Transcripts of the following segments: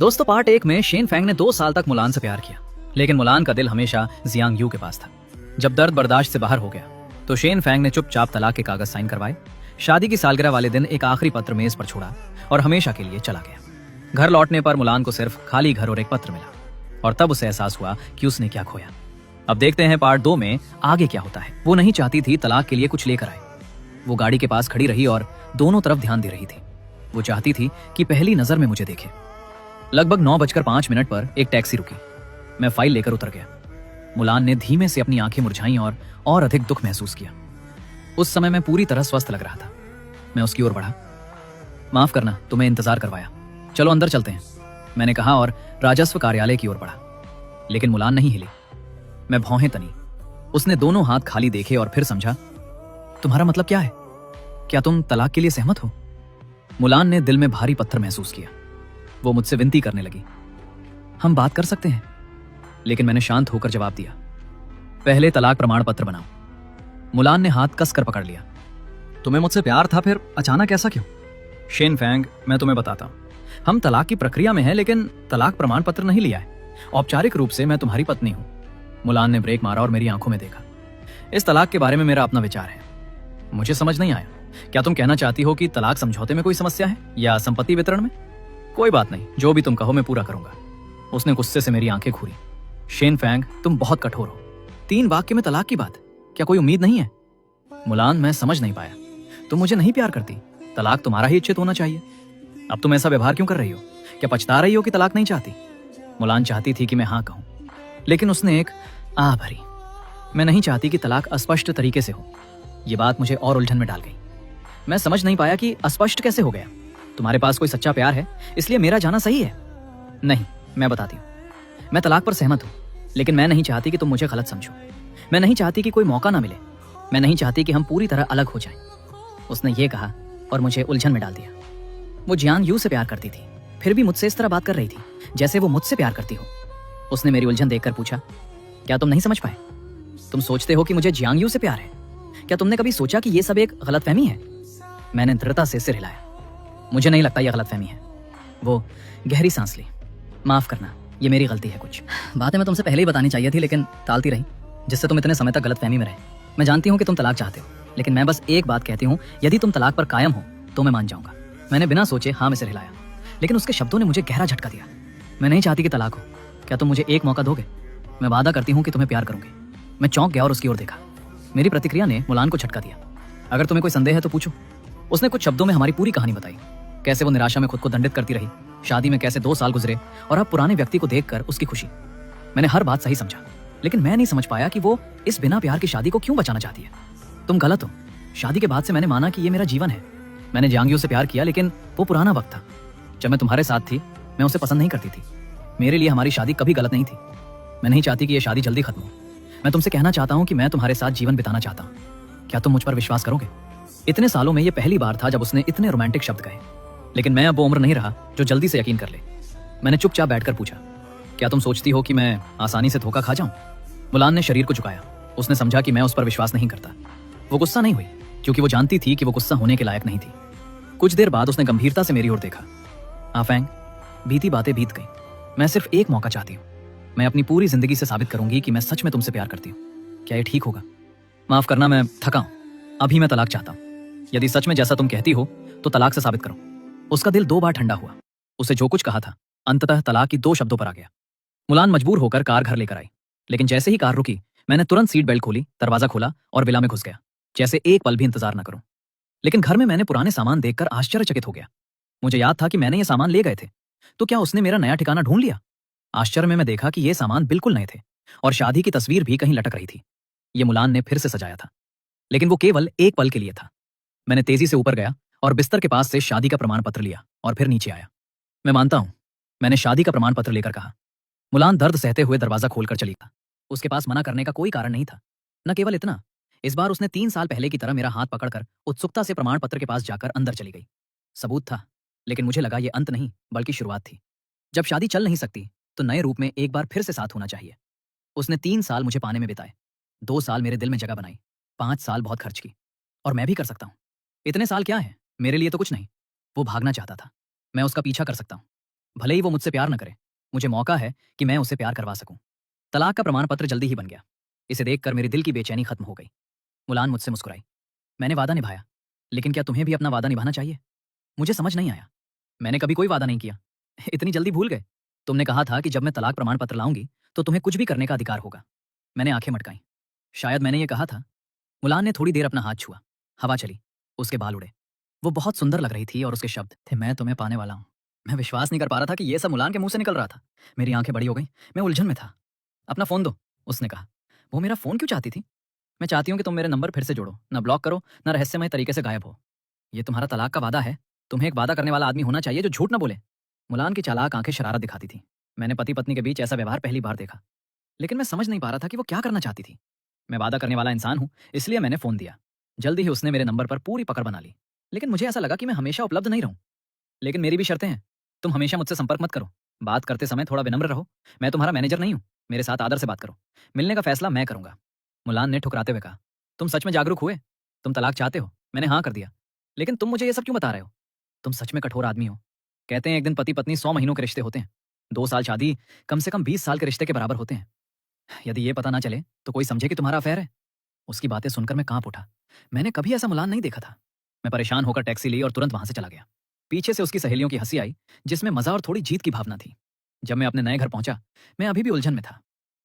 दोस्तों पार्ट 1 में Shane Feng ने 2 साल तक मुलान से प्यार किया, लेकिन मुलान का दिल हमेशा जियांग यू के पास था। जब दर्द बर्दाश्त से बाहर हो गया तो शेन फेंग ने चुपचाप तलाक के कागज साइन करवाए, शादी की सालगिरह वाले दिन एक आखिरी पत्र मेज पर छोड़ा और हमेशा के लिए चला गया। घर लौटने पर मुलान को सिर्फ खाली घर और एक पत्र मिला और तब उसे एहसास हुआ कि उसने क्या खोया। अब देखते हैं पार्ट 2 में आगे क्या होता है। वो नहीं चाहती थी तलाक के लिए कुछ लेकर आए। वो गाड़ी के पास खड़ी रही और दोनों तरफ ध्यान दे रही थी। वो चाहती थी कि पहली नजर में मुझे देखे। लगभग 9:05 पर एक टैक्सी रुकी। मैं फाइल लेकर उतर गया। मुलान ने धीमे से अपनी आंखें मुरझाईं और अधिक दुख महसूस किया। उस समय मैं पूरी तरह स्वस्थ लग रहा था। मैं उसकी ओर बढ़ा। माफ करना, तुम्हें इंतजार करवाया, चलो अंदर चलते हैं, मैंने कहा और राजस्व कार्यालय की ओर बढ़ा। लेकिन मुलान नहीं हिली। मैं भौहें तनी। उसने दोनों हाथ खाली देखे और फिर समझा, तुम्हारा मतलब क्या है? क्या तुम तलाक के लिए सहमत हो? मुलान ने दिल में भारी पत्थर महसूस किया। वो मुझसे विनती करने लगी, हम बात कर सकते हैं। लेकिन मैंने शांत होकर जवाब दिया, पहले तलाक प्रमाण पत्र बनाओ। मुलान ने हाथ कसकर पकड़ लिया। तुम्हें मुझसे प्यार था, फिर अचानक ऐसा क्यों? शेन फेंग, मैं तुम्हें बताता हूं, हम तलाक की प्रक्रिया में हैं, लेकिन तलाक प्रमाण पत्र नहीं लिया है। औपचारिक रूप से मैं तुम्हारी पत्नी हूं। मुलान ने ब्रेक मारा और मेरी आंखों में देखा। इस तलाक के बारे में मेरा अपना विचार है। मुझे समझ नहीं आया, क्या तुम कहना चाहती हो कि तलाक समझौते में कोई समस्या है या संपत्ति वितरण में? कोई बात नहीं, जो भी तुम कहो मैं पूरा करूंगा। उसने गुस्से से मेरी आंखें घूरी। शेन फेंग, तुम बहुत कठोर हो। 3 वाक्य में तलाक की बात, क्या कोई उम्मीद नहीं है? मुलान, मैं समझ नहीं पाया। तुम मुझे नहीं प्यार करती, तलाक तुम्हारा ही इच्छित होना चाहिए। अब तुम ऐसा व्यवहार क्यों कर रही हो? क्या पछता रही हो कि तलाक नहीं चाहती? मुलान चाहती थी कि मैं हाँ कहूं, लेकिन उसने एक आह भरी। मैं नहीं चाहती कि तलाक अस्पष्ट तरीके से हो। यह बात मुझे और उलझन में डाल गई। मैं समझ नहीं पाया कि अस्पष्ट कैसे हो गया। तुम्हारे पास कोई सच्चा प्यार है, इसलिए मेरा जाना सही है? नहीं, मैं बताती हूँ। मैं तलाक पर सहमत हूँ, लेकिन मैं नहीं चाहती कि तुम मुझे गलत समझो। मैं नहीं चाहती कि कोई मौका ना मिले। मैं नहीं चाहती कि हम पूरी तरह अलग हो जाएं। उसने ये कहा और मुझे उलझन में डाल दिया। वो जियांग यू से प्यार करती थी, फिर भी मुझसे इस तरह बात कर रही थी जैसे वो मुझसे प्यार करती हो। उसने मेरी उलझन देखकर पूछा, क्या तुम नहीं समझ पाए? तुम सोचते हो कि मुझे जियांग यू से प्यार है? क्या तुमने कभी सोचा कि ये सब एक गलतफहमी है? मैंने दृढ़ता से सिर हिलाया। मुझे नहीं लगता यह गलतफहमी है। वो गहरी सांस ली। माफ करना, ये मेरी गलती है। कुछ बातें मैं तुमसे पहले ही बतानी चाहिए थी, लेकिन टालती रही, जिससे तुम इतने समय तक गलतफहमी में रहे। मैं जानती हूँ कि तुम तलाक चाहते हो, लेकिन मैं बस एक बात कहती हूँ, यदि तुम तलाक पर कायम हो तो मैं मान जाऊंगा। मैंने बिना सोचे हाँ में सिर हिलाया, लेकिन उसके शब्दों ने मुझे गहरा झटका दिया। मैं नहीं चाहती कि तलाक हो। क्या तुम मुझे एक मौका दोगे? मैं वादा करती हूँ कि तुम्हें प्यार करूंगी। मैं चौंक गया और उसकी ओर देखा। मेरी प्रतिक्रिया ने मुलान को झटका दिया। अगर तुम्हें कोई संदेह है तो पूछो। उसने कुछ शब्दों में हमारी पूरी कहानी बताई। कैसे वो निराशा में खुद को दंडित करती रही, शादी में कैसे 2 साल गुजरे और अब पुराने व्यक्ति को देखकर उसकी खुशी। मैंने हर बात सही समझा, लेकिन मैं नहीं समझ पाया कि वो इस बिना प्यार की शादी को क्यों बचाना चाहती है। तुम गलत हो। शादी के बाद से मैंने माना कि ये मेरा जीवन है। मैंने जियांग यू से प्यार किया, लेकिन वो पुराना वक्त था जब मैं तुम्हारे साथ थी। मैं उसे पसंद नहीं करती थी। मेरे लिए हमारी शादी कभी गलत नहीं थी। मैं नहीं चाहती कि यह शादी जल्दी खत्म हो। मैं तुमसे कहना चाहता हूँ कि मैं तुम्हारे साथ जीवन बिताना चाहता हूँ। क्या तुम मुझ पर विश्वास करोगे? इतने सालों में यह पहली बार था जब उसने इतने रोमांटिक शब्द कहे, लेकिन मैं अब वो उम्र नहीं रहा जो जल्दी से यकीन कर ले। मैंने चुपचाप बैठकर पूछा, क्या तुम सोचती हो कि मैं आसानी से धोखा खा जाऊं? मुलान ने शरीर को झुकाया। उसने समझा कि मैं उस पर विश्वास नहीं करता। वो गुस्सा नहीं हुई, क्योंकि वो जानती थी कि वो गुस्सा होने के लायक नहीं थी। कुछ देर बाद उसने गंभीरता से मेरी ओर देखा। आफैंग, बीती बातें बीत गई। मैं सिर्फ एक मौका चाहती हूँ। मैं अपनी पूरी जिंदगी से साबित करूंगी कि मैं सच में तुमसे प्यार करती हूँ। क्या ये ठीक होगा? माफ करना, मैं थका हूं। अभी मैं तलाक चाहता हूँ। यदि सच में जैसा तुम कहती हो तो तलाक से साबित करो। उसका दिल 2 बार ठंडा हुआ। उसे जो कुछ कहा था अंततः तलाक की 2 शब्दों पर आ गया। मुलान मजबूर होकर कार घर लेकर आई, लेकिन जैसे ही कार रुकी मैंने तुरंत सीट बेल्ट खोली, दरवाजा खोला और विला में घुस गया, जैसे एक पल भी इंतजार न करूं। लेकिन घर में मैंने पुराने सामान देखकर आश्चर्यचकित हो गया। मुझे याद था कि मैंने ये सामान ले गए थे, तो क्या उसने मेरा नया ठिकाना ढूंढ लिया? आश्चर्य में मैं देखा कि ये सामान बिल्कुल नए थे और शादी की तस्वीर भी कहीं लटक रही थी। ये मुलान ने फिर से सजाया था, लेकिन वो केवल एक पल के लिए था। मैंने तेजी से ऊपर गया और बिस्तर के पास से शादी का प्रमाण पत्र लिया और फिर नीचे आया। मैं मानता हूं, मैंने शादी का प्रमाण पत्र लेकर कहा। मुलान दर्द सहते हुए दरवाजा खोलकर चली गई। उसके पास मना करने का कोई कारण नहीं था। न केवल इतना, इस बार उसने 3 साल पहले की तरह मेरा हाथ पकड़कर उत्सुकता से प्रमाण पत्र के पास जाकर अंदर चली गई। सबूत था, लेकिन मुझे लगा यह अंत नहीं बल्कि शुरुआत थी। जब शादी चल नहीं सकती तो नए रूप में एक बार फिर से साथ होना चाहिए। उसने 3 साल मुझे पाने में बिताए, 2 साल मेरे दिल में जगह बनाई, 5 साल बहुत खर्च की। और मैं भी कर सकता हूँ। इतने साल क्या है, मेरे लिए तो कुछ नहीं। वो भागना चाहता था, मैं उसका पीछा कर सकता हूँ। भले ही वो मुझसे प्यार न करे, मुझे मौका है कि मैं उसे प्यार करवा सकूं। तलाक का प्रमाण पत्र जल्दी ही बन गया। इसे देखकर मेरे दिल की बेचैनी खत्म हो गई। मुलान मुझसे मुस्कुराई। मैंने वादा निभाया, लेकिन क्या तुम्हें भी अपना वादा निभाना चाहिए? मुझे समझ नहीं आया। मैंने कभी कोई वादा नहीं किया। इतनी जल्दी भूल गए? तुमने कहा था कि जब मैं तलाक प्रमाण पत्र लाऊंगी तो तुम्हें कुछ भी करने का अधिकार होगा। मैंने आंखें मटकाई। शायद मैंने ये कहा था। मुलान ने थोड़ी देर अपना हाथ छुआ। हवा चली, उसके बाल उड़े। वो बहुत सुंदर लग रही थी और उसके शब्द थे, मैं तुम्हें पाने वाला हूं। मैं विश्वास नहीं कर पा रहा था कि ये सब मुलान के मुंह से निकल रहा था। मेरी आंखें बड़ी हो गई। मैं उलझन में था। अपना फोन दो, उसने कहा। वो मेरा फोन क्यों चाहती थी? मैं चाहती हूँ कि तुम मेरे नंबर फिर से जोड़ो, ना ब्लॉक करो, ना रहस्यमय तरीके से गायब हो। ये तुम्हारा तलाक का वादा है। तुम्हें एक वादा करने वाला आदमी होना चाहिए जो झूठ ना बोले। मुलान की चालाक आंखें शरारत दिखाती थी। मैंने पति पत्नी के बीच ऐसा व्यवहार पहली बार देखा, लेकिन मैं समझ नहीं पा रहा था कि वो क्या करना चाहती थी। मैं वादा करने वाला इंसान हूँ, इसलिए मैंने फोन दिया। जल्दी ही उसने मेरे नंबर पर पूरी पकड़ बना ली। लेकिन मुझे ऐसा लगा कि मैं हमेशा उपलब्ध नहीं रहूं। लेकिन मेरी भी शर्तें हैं। तुम हमेशा मुझसे संपर्क मत करो। बात करते समय थोड़ा विनम्र रहो। मैं तुम्हारा मैनेजर नहीं हूँ। मेरे साथ आदर से बात करो। मिलने का फैसला मैं करूंगा। मुलान ने ठुकराते हुए कहा। तुम सच में जागरूक हुए? तुम तलाक चाहते हो? मैंने हाँ कर दिया। लेकिन तुम मुझे ये सब क्यों बता रहे हो? तुम सच में कठोर आदमी हो। कहते हैं एक दिन पति पत्नी 100 महीनों के रिश्ते होते हैं। 2 साल शादी कम से कम 20 साल के रिश्ते के बराबर होते हैं। यदि ये पता ना चले तो कोई समझे कि तुम्हारा अफेयर है। उसकी बातें सुनकर मैं कांप उठा। मैंने कभी ऐसा मुलान नहीं देखा था। मैं परेशान होकर टैक्सी ली और तुरंत वहां से चला गया। पीछे से उसकी सहेलियों की हंसी आई, जिसमें मजा और थोड़ी जीत की भावना थी। जब मैं अपने नए घर पहुंचा, मैं अभी भी उलझन में था।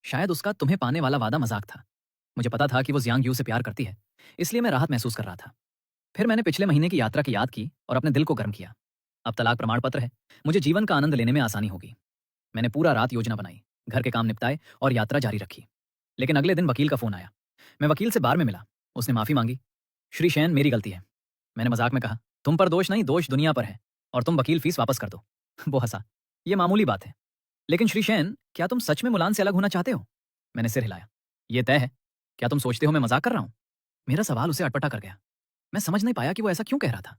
शायद उसका तुम्हें पाने वाला वादा मजाक था। मुझे पता था कि वो जियांग यू से प्यार करती है, इसलिए मैं राहत महसूस कर रहा था। फिर मैंने पिछले महीने की यात्रा की याद की और अपने दिल को गर्म किया। अब तलाक प्रमाण पत्र है, मुझे जीवन का आनंद लेने में आसानी होगी। मैंने पूरा रात योजना बनाई, घर के काम निपटाए और यात्रा जारी रखी। लेकिन अगले दिन वकील का फोन आया। मैं वकील से बार में मिला। उसने माफी मांगी। श्री शैन, मेरी गलती है। मैंने मजाक में कहा, तुम पर दोष नहीं, दोष दुनिया पर है, और तुम वकील फीस वापस कर दो। वो हंसा। ये मामूली बात है। लेकिन श्री शैन, क्या तुम सच में मुलान से अलग होना चाहते हो? मैंने सिर हिलाया। ये तय है। क्या तुम सोचते हो मैं मजाक कर रहा हूं? मेरा सवाल उसे अटपटा कर गया। मैं समझ नहीं पाया कि वो ऐसा क्यों कह रहा था।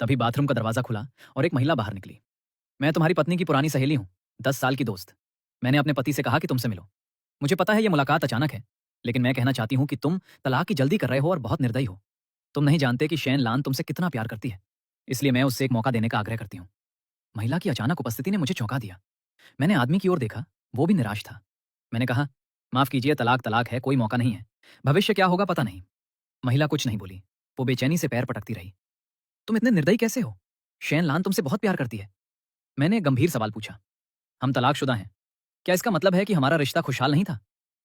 तभी बाथरूम का दरवाजा खुला और एक महिला बाहर निकली। मैं तुम्हारी पत्नी की पुरानी सहेली हूँ, 10 साल की दोस्त। मैंने अपने पति से कहा कि तुमसे मिलो। मुझे पता है ये मुलाकात अचानक है, लेकिन मैं कहना चाहती हूँ कि तुम तलाक की जल्दी कर रहे हो और बहुत निर्दयी हो। तुम नहीं जानते कि शैन लान तुमसे कितना प्यार करती है, इसलिए मैं उससे एक मौका देने का आग्रह करती हूँ। महिला की अचानक उपस्थिति ने मुझे चौंका दिया। मैंने आदमी की ओर देखा, वो भी निराश था। मैंने कहा, माफ कीजिए, तलाक तलाक है, कोई मौका नहीं है। भविष्य क्या होगा पता नहीं। महिला कुछ नहीं बोली। वो बेचैनी से पैर पटकती रही। तुम इतने निर्दयी कैसे हो? शैन लान तुमसे बहुत प्यार करती है। मैंने एक गंभीर सवाल पूछा। हम तलाकशुदा हैं। क्या इसका मतलब है कि हमारा रिश्ता खुशहाल नहीं था?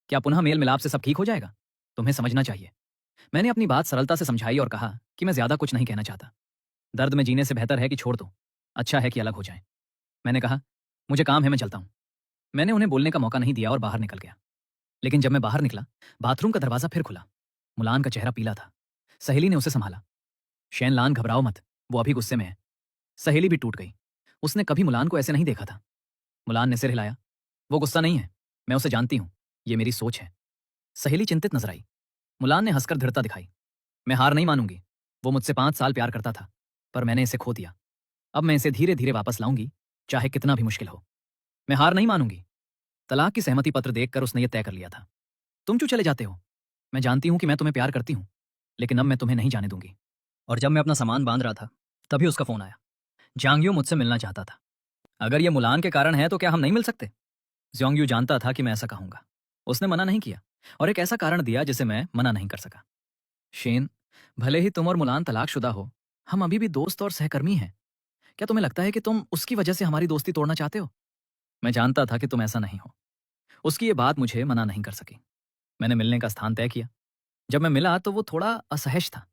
क्या पुनः मेल मिलाप से सब ठीक हो जाएगा? तुम्हें समझना चाहिए। मैंने अपनी बात सरलता से समझाई और कहा कि मैं ज्यादा कुछ नहीं कहना चाहता। दर्द में जीने से बेहतर है कि छोड़ दो। अच्छा है कि अलग हो जाए। मैंने कहा, मुझे काम है, मैं चलता हूं। मैंने उन्हें बोलने का मौका नहीं दिया और बाहर निकल गया। लेकिन जब मैं बाहर निकला, बाथरूम का दरवाजा फिर खुला। मुलान का चेहरा पीला था। सहेली ने उसे संभाला। शैन लान, घबराओ मत, वो अभी गुस्से में है। सहेली भी टूट गई। उसने कभी मुलान को ऐसे नहीं देखा था। मुलान ने सिर हिलाया। वो गुस्सा नहीं है, मैं उसे जानती हूं। ये मेरी सोच है। सहेली चिंतित नजर आई। मुलान ने हंसकर दृढ़ता दिखाई। मैं हार नहीं मानूंगी। वो मुझसे 5 साल प्यार करता था, पर मैंने इसे खो दिया। अब मैं इसे धीरे धीरे वापस लाऊंगी, चाहे कितना भी मुश्किल हो। मैं हार नहीं मानूंगी। तलाक की सहमति पत्र देखकर उसने यह तय कर लिया था। तुम क्यों चले जाते हो? मैं जानती हूं कि मैं तुम्हें प्यार करती हूं, लेकिन अब मैं तुम्हें नहीं जाने दूंगी। और जब मैं अपना सामान बांध रहा था, तभी उसका फोन आया। जांगयू मुझसे मिलना चाहता था। अगर ये मुलान के कारण है तो क्या हम नहीं मिल सकते? ज्योंगयू जानता था कि मैं ऐसा कहूंगा। उसने मना नहीं किया और एक ऐसा कारण दिया जिसे मैं मना नहीं कर सका। शेन, भले ही तुम और मुलान तलाकशुदा हो, हम अभी भी दोस्त और सहकर्मी हैं। क्या तुम्हें लगता है कि तुम उसकी वजह से हमारी दोस्ती तोड़ना चाहते हो? मैं जानता था कि तुम ऐसा नहीं हो। उसकी ये बात मुझे मना नहीं कर सकी। मैंने मिलने का स्थान तय किया। जब मैं मिला तो वो थोड़ा असहज था।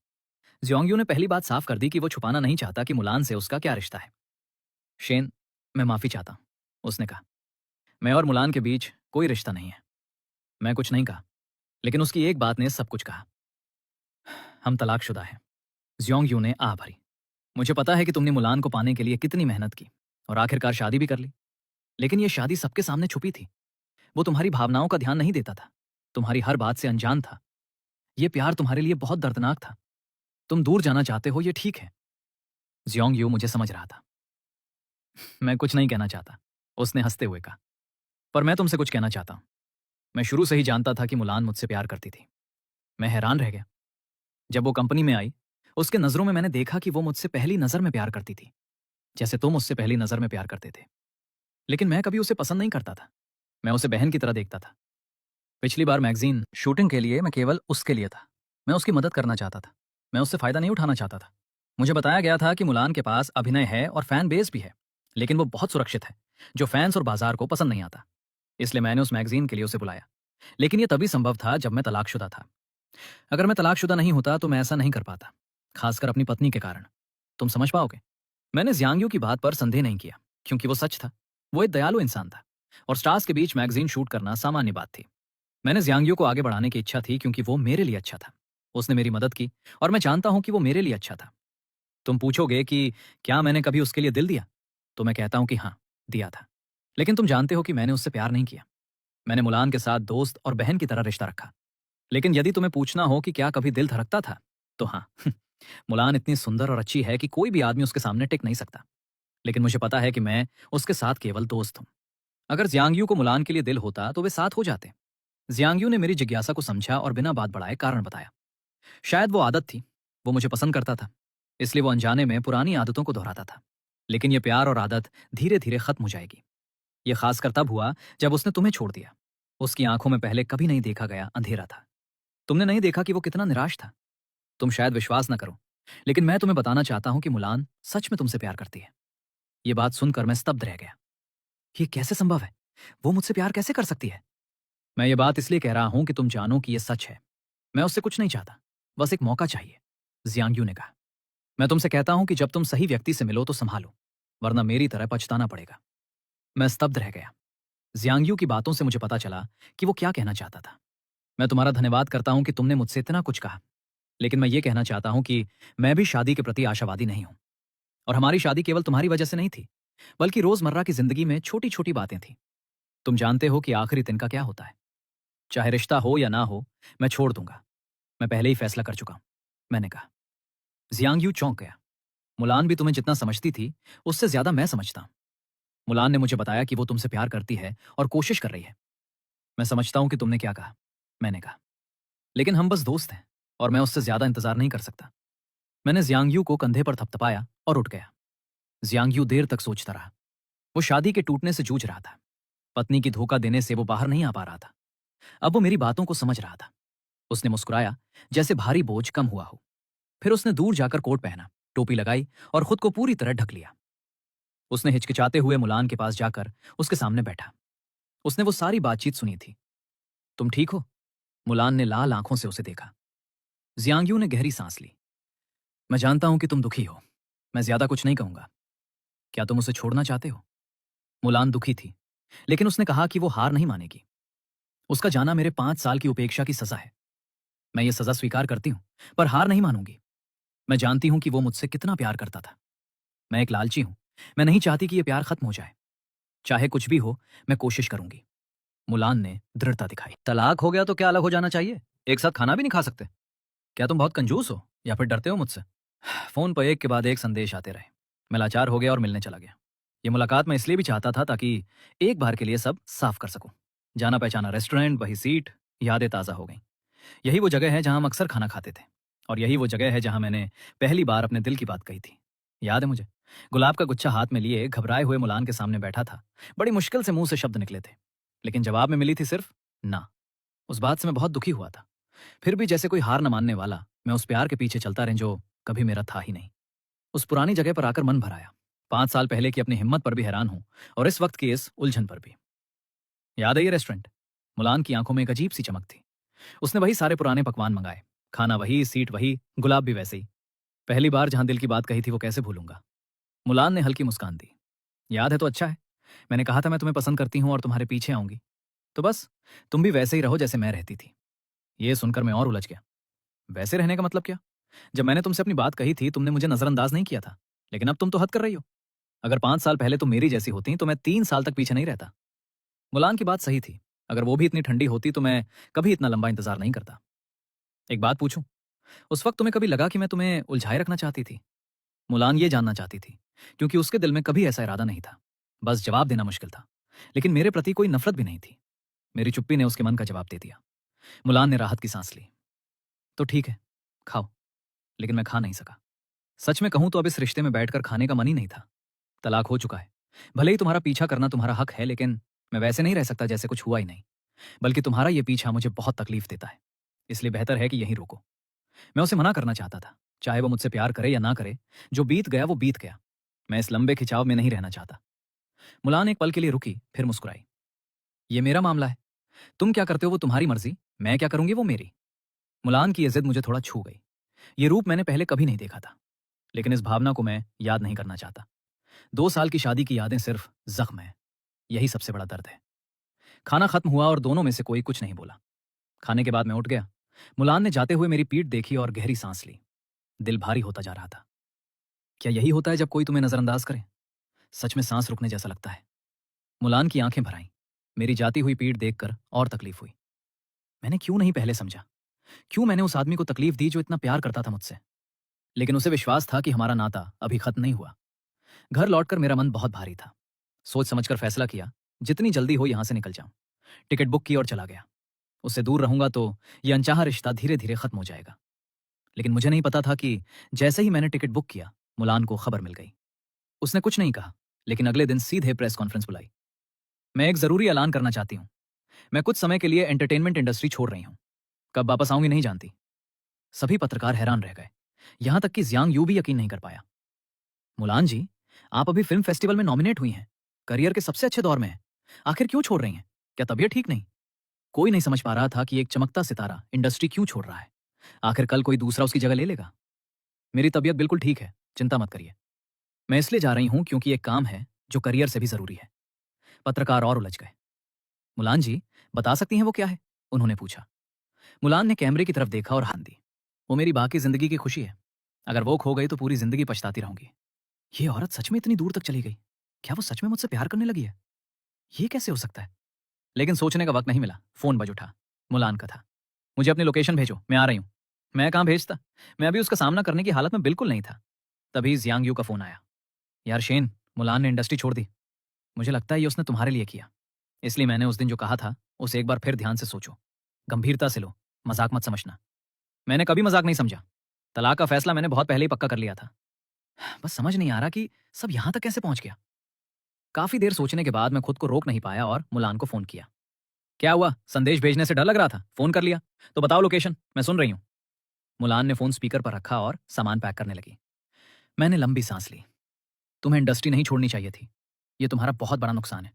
ज्योंगयू ने पहली बात साफ कर दी कि वो छुपाना नहीं चाहता कि मुलान से उसका क्या रिश्ता है। शेन, मैं माफी चाहता हूं, उसने कहा। मैं और मुलान के बीच कोई रिश्ता नहीं है। मैं कुछ नहीं कहा, लेकिन उसकी एक बात ने सब कुछ कहा। हम तलाकशुदा हैं। ज्योंगयू ने आह भरी। मुझे पता है कि तुमने मुलान को पाने के लिए कितनी मेहनत की और आखिरकार शादी भी कर ली। लेकिन यह शादी सबके सामने छुपी थी। वो तुम्हारी भावनाओं का ध्यान नहीं देता था। तुम्हारी हर बात से अनजान था। यह प्यार तुम्हारे लिए बहुत दर्दनाक था। तुम दूर जाना चाहते हो, ये ठीक है। ज्योंगयू मुझे समझ रहा था। मैं कुछ नहीं कहना चाहता, उसने हंसते हुए कहा। पर मैं तुमसे कुछ कहना चाहता हूं। मैं शुरू से ही जानता था कि मुलान मुझसे प्यार करती थी। मैं हैरान रह गया। जब वो कंपनी में आई, उसके नजरों में मैंने देखा कि वो मुझसे पहली नजर में प्यार करती थी, जैसे तुम उससे पहली नजर में प्यार करते थे। लेकिन मैं कभी उसे पसंद नहीं करता था। मैं उसे बहन की तरह देखता था। पिछली बार मैगजीन शूटिंग के लिए मैं केवल उसके लिए था। मैं उसकी मदद करना चाहता था। मैं उससे फायदा नहीं उठाना चाहता था। मुझे बताया गया था कि मुलान के पास अभिनय है और फैन बेस भी है, लेकिन वो बहुत सुरक्षित है, जो फैंस और बाजार को पसंद नहीं आता। इसलिए मैंने उस मैगजीन के लिए उसे बुलाया। लेकिन यह तभी संभव था जब मैं तलाकशुदा था। अगर मैं तलाकशुदा नहीं होता तो मैं ऐसा नहीं कर पाता, खासकर अपनी पत्नी के कारण। तुम समझ पाओगे। मैंने जियांगयू की बात पर संदेह नहीं किया, क्योंकि वो सच था। वो एक दयालु इंसान था, और स्टार्स के बीच मैगजीन शूट करना सामान्य बात थी। मैंने जियांगयू को आगे बढ़ाने की इच्छा थी, क्योंकि वो मेरे लिए अच्छा था। उसने मेरी मदद की, और मैं जानता हूं कि वो मेरे लिए अच्छा था। तुम पूछोगे कि क्या मैंने कभी उसके लिए दिल दिया, तो मैं कहता हूं कि हाँ, दिया था। लेकिन तुम जानते हो कि मैंने उससे प्यार नहीं किया। मैंने मुलान के साथ दोस्त और बहन की तरह रिश्ता रखा। लेकिन यदि तुम्हें पूछना हो कि क्या कभी दिल धड़कता था, तो हाँ। मुलान इतनी सुंदर और अच्छी है कि कोई भी आदमी उसके सामने टिक नहीं सकता। लेकिन मुझे पता है कि मैं उसके साथ केवल दोस्त हूं। अगर जियांगयू को मुलान के लिए दिल होता तो वे साथ हो जाते। जियांगयू ने मेरी जिज्ञासा को समझा और बिना बात बढ़ाए कारण बताया। शायद वो आदत थी। वो मुझे पसंद करता था, इसलिए वो अनजाने में पुरानी आदतों को दोहराता था। लेकिन ये प्यार और आदत धीरे धीरे खत्म हो जाएगी। ये खासकर तब हुआ जब उसने तुम्हें छोड़ दिया। उसकी आंखों में पहले कभी नहीं देखा गया अंधेरा था। तुमने नहीं देखा कि वो कितना निराश था। तुम शायद विश्वास न करो, लेकिन मैं तुम्हें बताना चाहता हूं कि मुलान सच में तुमसे प्यार करती है। ये बात सुनकर मैं स्तब्ध रह गया। ये कैसे संभव है? वो मुझसे प्यार कैसे कर सकती है? मैं ये बात इसलिए कह रहा हूं कि तुम जानो कि ये सच है। मैं उससे कुछ नहीं चाहता, बस एक मौका चाहिए। जियांगयू ने कहा। मैं तुमसे कहता हूं कि जब तुम सही व्यक्ति से मिलो तो संभालो, वरना मेरी तरह पछताना पड़ेगा। मैं स्तब्ध रह गया। जियांगयू की बातों से मुझे पता चला कि वो क्या कहना चाहता था। मैं तुम्हारा धन्यवाद करता हूं कि तुमने मुझसे इतना कुछ कहा, लेकिन मैं ये कहना चाहता हूं कि मैं भी शादी के प्रति आशावादी नहीं हूं। और हमारी शादी केवल तुम्हारी वजह से नहीं थी, बल्कि रोजमर्रा की जिंदगी में छोटी छोटी बातें थी। तुम जानते हो कि आखिरी दिन का क्या होता है। चाहे रिश्ता हो या ना हो, मैं छोड़ दूंगा। मैं पहले ही फैसला कर चुका हूं, मैंने कहा। जियांगयू चौंक गया। मुलान भी तुम्हें जितना समझती थी, उससे ज्यादा मैं समझता हूं। मुलान ने मुझे बताया कि वो तुमसे प्यार करती है और कोशिश कर रही है। मैं समझता हूं कि तुमने क्या कहा, मैंने कहा। लेकिन हम बस दोस्त हैं, और मैं उससे ज्यादा इंतजार नहीं कर सकता। मैंने जियांगयू को कंधे पर थपथपाया और उठ गया। जियांगयू देर तक सोचता रहा। वो शादी के टूटने से जूझ रहा था। पत्नी की धोखा देने से वो बाहर नहीं आ पा रहा था। अब वो मेरी बातों को समझ रहा था। उसने मुस्कुराया, जैसे भारी बोझ कम हुआ हो। फिर उसने दूर जाकर कोट पहना, टोपी लगाई और खुद को पूरी तरह ढक लिया। उसने हिचकिचाते हुए मुलान के पास जाकर उसके सामने बैठा। उसने वो सारी बातचीत सुनी थी। तुम ठीक हो? मुलान ने लाल आंखों से उसे देखा। जियांगयू ने गहरी सांस ली। मैं जानता हूं कि तुम दुखी हो। मैं ज्यादा कुछ नहीं कहूंगा। क्या तुम उसे छोड़ना चाहते हो? मुलान दुखी थी, लेकिन उसने कहा कि वो हार नहीं मानेगी। उसका जाना मेरे 5 साल की उपेक्षा की सजा है। मैं ये सजा स्वीकार करती हूं, पर हार नहीं मानूंगी। मैं जानती हूं कि वो मुझसे कितना प्यार करता था। मैं एक लालची हूं। मैं नहीं चाहती कि ये प्यार खत्म हो जाए। चाहे कुछ भी हो, मैं कोशिश करूंगी। मुलान ने दृढ़ता दिखाई। तलाक हो गया तो क्या अलग हो जाना चाहिए? एक साथ खाना भी नहीं खा सकते? क्या तुम बहुत कंजूस हो, या फिर डरते हो मुझसे? फोन पर एक के बाद एक संदेश आते रहे। मैं लाचार हो गया और मिलने चला गया। ये मुलाकात मैं इसलिए भी चाहता था ताकि एक बार के लिए सब साफ कर सकूं। जाना पहचाना रेस्टोरेंट, वही सीट, यादें ताज़ा हो गईं। यही वो जगह है जहां हम अक्सर खाना खाते थे। और यही वो जगह है जहां मैंने पहली बार अपने दिल की बात कही थी। याद है मुझे? गुलाब का गुच्छा हाथ में लिए घबराए हुए मुलान के सामने बैठा था। बड़ी मुश्किल से मुंह से शब्द निकले थे, लेकिन जवाब में मिली थी सिर्फ ना। उस बात से मैं बहुत दुखी हुआ था। फिर भी जैसे कोई हार न मानने वाला, मैं उस प्यार के पीछे चलता रह जो कभी मेरा था ही नहीं। उस पुरानी जगह पर आकर मन भर आया। 5 साल पहले की अपनी हिम्मत पर भी हैरान हूं, और इस वक्त की इस उलझन पर भी। याद है ये रेस्टोरेंट? मुलान की आंखों में एक अजीब सी चमक थी। उसने वही सारे पुराने पकवान मंगाए। खाना वही, सीट वही, गुलाब भी वैसे ही। पहली बार जहां दिल की बात कही थी वो कैसे भूलूंगा। मुलान ने हल्की मुस्कान दी। याद है तो अच्छा है। मैंने कहा था मैं तुम्हें पसंद करती हूं और तुम्हारे पीछे आऊंगी। तो बस, तुम भी वैसे ही रहो जैसे मैं रहती थी। ये सुनकर मैं और उलझ गया। वैसे रहने का मतलब क्या? जब मैंने तुमसे अपनी बात कही थी, तुमने मुझे नजरअंदाज नहीं किया था। लेकिन अब तुम तो हद कर रही हो। अगर 5 साल पहले तुम मेरी जैसी होती तो मैं 3 साल तक पीछे नहीं रहता। मुलान की बात सही थी। अगर वो भी इतनी ठंडी होती तो मैं कभी इतना लंबा इंतजार नहीं करता। एक बात पूछूं? उस वक्त तुम्हें कभी लगा कि मैं तुम्हें उलझाए रखना चाहती थी? मुलान ये जानना चाहती थी, क्योंकि उसके दिल में कभी ऐसा इरादा नहीं था। बस जवाब देना मुश्किल था। लेकिन मेरे प्रति कोई नफरत भी नहीं थी। मेरी चुप्पी ने उसके मन का जवाब दे दिया। मुलान ने राहत की सांस ली। तो ठीक है, खाओ। लेकिन मैं खा नहीं सका। सच में कहूं तो अब इस रिश्ते में बैठकर खाने का मन ही नहीं था। तलाक हो चुका है। भले ही तुम्हारा पीछा करना तुम्हारा हक है, लेकिन मैं वैसे नहीं रह सकता जैसे कुछ हुआ ही नहीं। बल्कि तुम्हारा ये पीछा मुझे बहुत तकलीफ देता है। इसलिए बेहतर है कि यहीं रोको। मैं उसे मना करना चाहता था, चाहे वो मुझसे प्यार करे या ना करे। जो बीत गया वो बीत गया। मैं इस लंबे खिंचाव में नहीं रहना चाहता। मुलान एक पल के लिए रुकी, फिर मुस्कुराई। ये मेरा मामला है। तुम क्या करते हो वो तुम्हारी मर्जी, मैं क्या करूंगी वो मेरी। मुलान की ये जिद मुझे थोड़ा छू गई। ये रूप मैंने पहले कभी नहीं देखा था, लेकिन इस भावना को मैं याद नहीं करना चाहता। 2 साल की शादी की यादें सिर्फ जख्म है। यही सबसे बड़ा दर्द है। खाना खत्म हुआ और दोनों में से कोई कुछ नहीं बोला। खाने के बाद मैं उठ गया। मुलान ने जाते हुए मेरी पीठ देखी और गहरी सांस ली। दिल भारी होता जा रहा था। क्या यही होता है जब कोई तुम्हें नजरअंदाज करे? सच में सांस रुकने जैसा लगता है। मुलान की आंखें भर आईं। मेरी जाती हुई पीठ देखकर और तकलीफ हुई। मैंने क्यों नहीं पहले समझा? क्यों मैंने उस आदमी को तकलीफ दी जो इतना प्यार करता था मुझसे? लेकिन उसे विश्वास था कि हमारा नाता अभी खत्म नहीं हुआ। घर लौटकर मेरा मन बहुत भारी था। सोच समझकर फैसला किया, जितनी जल्दी हो यहां से निकल जाऊं। टिकट बुक की और चला गया। उससे दूर रहूंगा तो यह अनचाहा रिश्ता धीरे धीरे खत्म हो जाएगा। लेकिन मुझे नहीं पता था कि जैसे ही मैंने टिकट बुक किया, मुलान को खबर मिल गई। उसने कुछ नहीं कहा, लेकिन अगले दिन सीधे प्रेस कॉन्फ्रेंस बुलाई। मैं एक जरूरी ऐलान करना चाहती हूँ। मैं कुछ समय के लिए एंटरटेनमेंट इंडस्ट्री छोड़ रही हूँ। कब वापस आऊंगी नहीं जानती। सभी पत्रकार हैरान रह गए। यहां तक कि जियांग यू भी यकीन नहीं कर पाया। मुलान जी, आप अभी फिल्म फेस्टिवल में नॉमिनेट हुई हैं, करियर के सबसे अच्छे दौर में हैं। आखिर क्यों छोड़ रही हैं? क्या तबीयत ठीक नहीं? कोई नहीं समझ पा रहा था कि एक चमकता सितारा इंडस्ट्री क्यों छोड़ रहा है। आखिर कल कोई दूसरा उसकी जगह ले लेगा। मेरी तबीयत बिल्कुल ठीक है, चिंता मत करिए। मैं इसलिए जा रही हूं क्योंकि एक काम है जो करियर से भी जरूरी है। पत्रकार और उलझ गए। मुलान जी, बता सकती हैं वो क्या है? उन्होंने पूछा। मुलान ने कैमरे की तरफ देखा और हाँ दी। वो मेरी बाकी जिंदगी की खुशी है। अगर वो खो गई तो पूरी जिंदगी पछताती रहूंगी। ये औरत सच में इतनी दूर तक चली गई? क्या वो सच में मुझसे प्यार करने लगी है? ये कैसे हो सकता है? लेकिन सोचने का वक्त नहीं मिला। फोन बज उठा। मुलान का था। मुझे अपनी लोकेशन भेजो, मैं आ रही हूँ। मैं कहाँ भेजता? मैं अभी उसका सामना करने की हालत में बिल्कुल नहीं था। तभी जियांग यू का फोन आया। यार शेन, मुलान ने इंडस्ट्री छोड़ दी। मुझे लगता है ये उसने तुम्हारे लिए किया। इसलिए मैंने उस दिन जो कहा था उसे एक बार फिर ध्यान से सोचो। गंभीरता से लो, मजाक मत समझना। मैंने कभी मजाक नहीं समझा। तलाक का फैसला मैंने बहुत पहले ही पक्का कर लिया था। बस समझ नहीं आ रहा कि सब यहां तक कैसे पहुंच गया। काफी देर सोचने के बाद मैं खुद को रोक नहीं पाया और मुलान को फोन किया। क्या हुआ? संदेश भेजने से डर लग रहा था, फोन कर लिया। तो बताओ लोकेशन, मैं सुन रही हूँ। मुलान ने फोन स्पीकर पर रखा और सामान पैक करने लगी। मैंने लंबी सांस ली। तुम्हें इंडस्ट्री नहीं छोड़नी चाहिए थी। ये तुम्हारा बहुत बड़ा नुकसान है।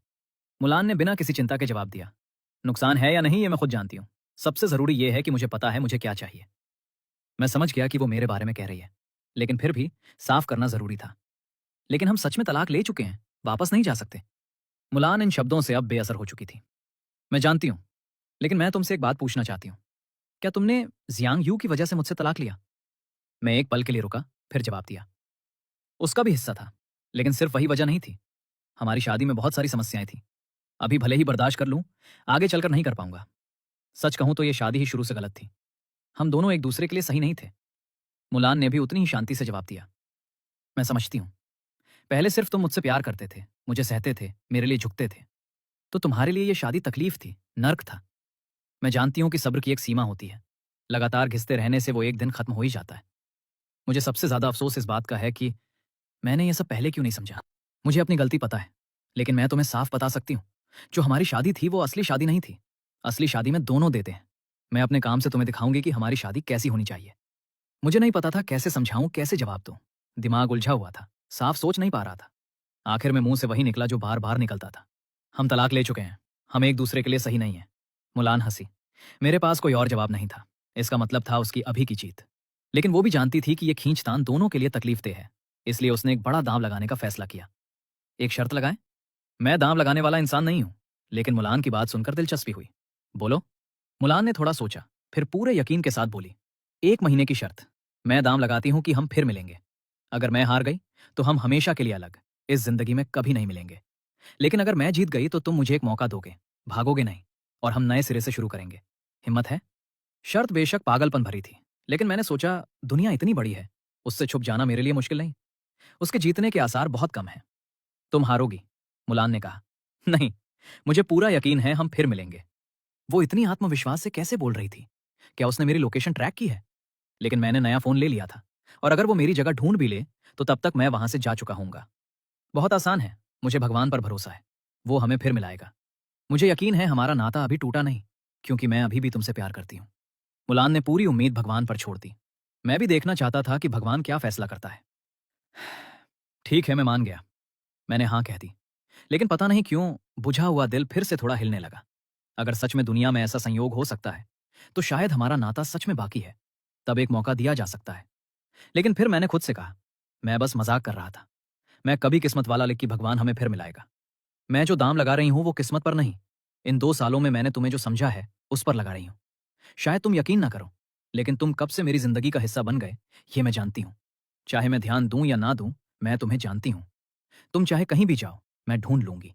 मुलान ने बिना किसी चिंता के जवाब दिया। नुकसान है या नहीं ये मैं खुद जानती हूँ। सबसे जरूरी ये है कि मुझे पता है मुझे क्या चाहिए। मैं समझ गया कि वो मेरे बारे में कह रही है, लेकिन फिर भी साफ करना जरूरी था। लेकिन हम सच में तलाक ले चुके हैं, वापस नहीं जा सकते। मुलान इन शब्दों से अब बेअसर हो चुकी थी। मैं जानती हूँ, लेकिन मैं तुमसे एक बात पूछना चाहती हूँ। क्या तुमने जियांग यू की वजह से मुझसे तलाक लिया? मैं एक पल के लिए रुका, फिर जवाब दिया। उसका भी हिस्सा था, लेकिन सिर्फ वही वजह नहीं थी। हमारी शादी में बहुत सारी समस्याएं थी। अभी भले ही बर्दाश्त कर लूं, आगे चलकर नहीं कर पाऊंगा। सच कहूं तो यह शादी ही शुरू से गलत थी। हम दोनों एक दूसरे के लिए सही नहीं थे। मुलान ने भी उतनी ही शांति से जवाब दिया। मैं समझती हूं। पहले सिर्फ तुम मुझसे प्यार करते थे, मुझे सहते थे, मेरे लिए झुकते थे। तो तुम्हारे लिए यह शादी तकलीफ थी, नर्क था। मैं जानती हूं कि सब्र की एक सीमा होती है। लगातार घिसते रहने से वो एक दिन खत्म हो ही जाता है। मुझे सबसे ज्यादा अफसोस इस बात का है कि मैंने ये सब पहले क्यों नहीं समझा। मुझे अपनी गलती पता है, लेकिन मैं तुम्हें साफ बता सकती हूँ, जो हमारी शादी थी वो असली शादी नहीं थी। असली शादी में दोनों देते हैं। मैं अपने काम से तुम्हें दिखाऊंगी कि हमारी शादी कैसी होनी चाहिए। मुझे नहीं पता था कैसे समझाऊं, कैसे जवाब दूं। दिमाग उलझा हुआ था, साफ सोच नहीं पा रहा था। आखिर में मुंह से वही निकला जो बार बार निकलता था। हम तलाक ले चुके हैं, हम एक दूसरे के लिए सही नहीं है। मुलान हंसी। मेरे पास कोई और जवाब नहीं था। इसका मतलब था उसकी अभी की जीत। लेकिन वो भी जानती थी कि यह खींचतान दोनों के लिए तकलीफदेह है। इसलिए उसने एक बड़ा दांव लगाने का फैसला किया। एक शर्त लगाएं? मैं दांव लगाने वाला इंसान नहीं हूं। लेकिन मुलान की बात सुनकर दिलचस्पी हुई। बोलो। मुलान ने थोड़ा सोचा, फिर पूरे यकीन के साथ बोली। 1 महीने की शर्त। मैं दांव लगाती हूं कि हम फिर मिलेंगे। अगर मैं हार गई तो हम हमेशा के लिए अलग, इस जिंदगी में कभी नहीं मिलेंगे। लेकिन अगर मैं जीत गई तो तुम मुझे एक मौका दोगे, भागोगे नहीं, और हम नए सिरे से शुरू करेंगे। हिम्मत है? शर्त बेशक पागलपन भरी थी, लेकिन मैंने सोचा दुनिया इतनी बड़ी है, उससे छुप जाना मेरे लिए मुश्किल नहीं। उसके जीतने के आसार बहुत कम हैं। तुम हारोगी, मुलान ने कहा। नहीं, मुझे पूरा यकीन है हम फिर मिलेंगे। वो इतनी आत्मविश्वास से कैसे बोल रही थी? क्या उसने मेरी लोकेशन ट्रैक की है? लेकिन मैंने नया फोन ले लिया था, और अगर वो मेरी जगह ढूंढ भी ले तो तब तक मैं वहां से जा चुका हूंगा। बहुत आसान है, मुझे भगवान पर भरोसा है, वो हमें फिर मिलाएगा। मुझे यकीन है हमारा नाता अभी टूटा नहीं, क्योंकि मैं अभी भी तुमसे प्यार करती हूँ। मुलान ने पूरी उम्मीद भगवान पर छोड़ दी। मैं भी देखना चाहता था कि भगवान क्या फैसला करता है। ठीक है, मैं मान गया। मैंने हाँ कह दी। लेकिन पता नहीं क्यों बुझा हुआ दिल फिर से थोड़ा हिलने लगा। अगर सच में दुनिया में ऐसा संयोग हो सकता है, तो शायद हमारा नाता सच में बाकी है। तब एक मौका दिया जा सकता है। लेकिन फिर मैंने खुद से कहा, मैं बस मजाक कर रहा था। मैं कभी किस्मत वाला लिख कि भगवान हमें फिर मिलाएगा। मैं जो दाम लगा रही हूं वो किस्मत पर नहीं, इन 2 सालों में मैंने तुम्हें जो समझा है उस पर लगा रही हूं। शायद तुम यकीन ना करो, लेकिन तुम कब से मेरी जिंदगी का हिस्सा बन गए ये मैं जानती हूं। चाहे मैं ध्यान दूं या ना दूं, मैं तुम्हें जानती हूं। तुम चाहे कहीं भी जाओ, मैं ढूंढ लूंगी।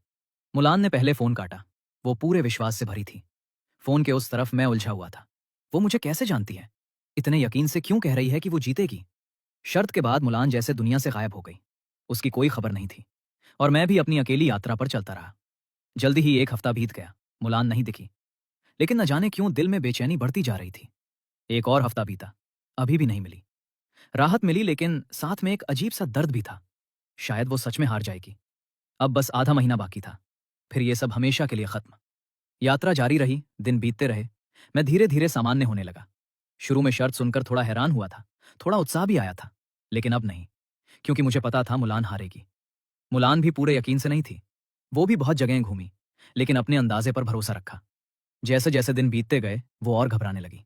मुलान ने पहले फोन काटा। वो पूरे विश्वास से भरी थी। फोन के उस तरफ मैं उलझा हुआ था। वो मुझे कैसे जानती है? इतने यकीन से क्यों कह रही है कि वो जीतेगी? शर्त के बाद मुलान जैसे दुनिया से गायब हो गई। उसकी कोई खबर नहीं थी, और मैं भी अपनी अकेली यात्रा पर चलता रहा। जल्दी ही 1 हफ्ता बीत गया। मुलान नहीं दिखी, लेकिन न जाने क्यों दिल में बेचैनी बढ़ती जा रही थी। एक और हफ्ता बीता, अभी भी नहीं मिली। राहत मिली, लेकिन साथ में एक अजीब सा दर्द भी था। शायद वो सच में हार जाएगी। अब बस आधा महीना बाकी था, फिर ये सब हमेशा के लिए खत्म। यात्रा जारी रही, दिन बीतते रहे। मैं धीरे धीरे सामान्य होने लगा। शुरू में शर्त सुनकर थोड़ा हैरान हुआ था, थोड़ा उत्साह भी आया था, लेकिन अब नहीं, क्योंकि मुझे पता था मुलान हारेगी। मुलान भी पूरे यकीन से नहीं थी। वो भी बहुत जगहें घूमी, लेकिन अपने अंदाजे पर भरोसा रखा। जैसे जैसे दिन बीतते गए, वो और घबराने लगी।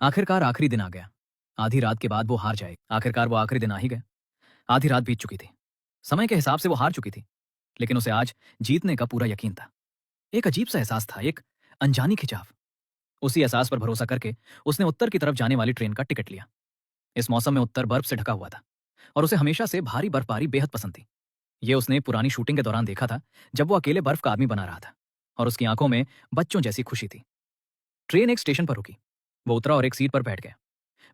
आखिरकार आखिरी दिन आ गया। आधी रात के बाद वो हार जाए। आखिरकार वो आखिरी दिन आ ही गया। आधी रात बीत चुकी थी। समय के हिसाब से वो हार चुकी थी, लेकिन उसे आज जीतने का पूरा यकीन था। एक अजीब सा एहसास था, एक अनजानी खिंचाव। उसी एहसास पर भरोसा करके उसने उत्तर की तरफ जाने वाली ट्रेन का टिकट लिया। इस मौसम में उत्तर बर्फ से ढका हुआ था, और उसे हमेशा से भारी बर्फबारी बेहद पसंद थी। ये उसने पुरानी शूटिंग के दौरान देखा था, जब वो अकेले बर्फ का आदमी बना रहा था, और उसकी आंखों में बच्चों जैसी खुशी थी। ट्रेन एक स्टेशन पर रुकी। वो उतरा और एक सीट पर बैठ गया।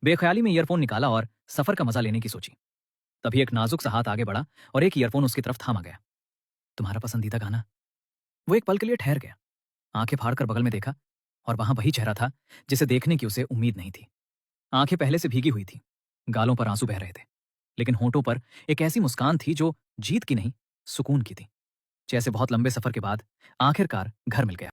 बेख्याली में ईयरफोन निकाला और सफर का मजा लेने की सोची। तभी एक नाजुक सा हाथ आगे बढ़ा और एक ईयरफोन उसकी तरफ थामा गया। तुम्हारा पसंदीदा गाना। वो एक पल के लिए ठहर गया। आंखें फाड़कर बगल में देखा, और वहां वही चेहरा था जिसे देखने की उसे उम्मीद नहीं थी। आंखें पहले से भीगी हुई थी, गालों पर आंसू बह रहे थे, लेकिन होठों पर एक ऐसी मुस्कान थी जो जीत की नहीं, सुकून की थी। जैसे बहुत लंबे सफर के बाद आखिरकार घर मिल गया।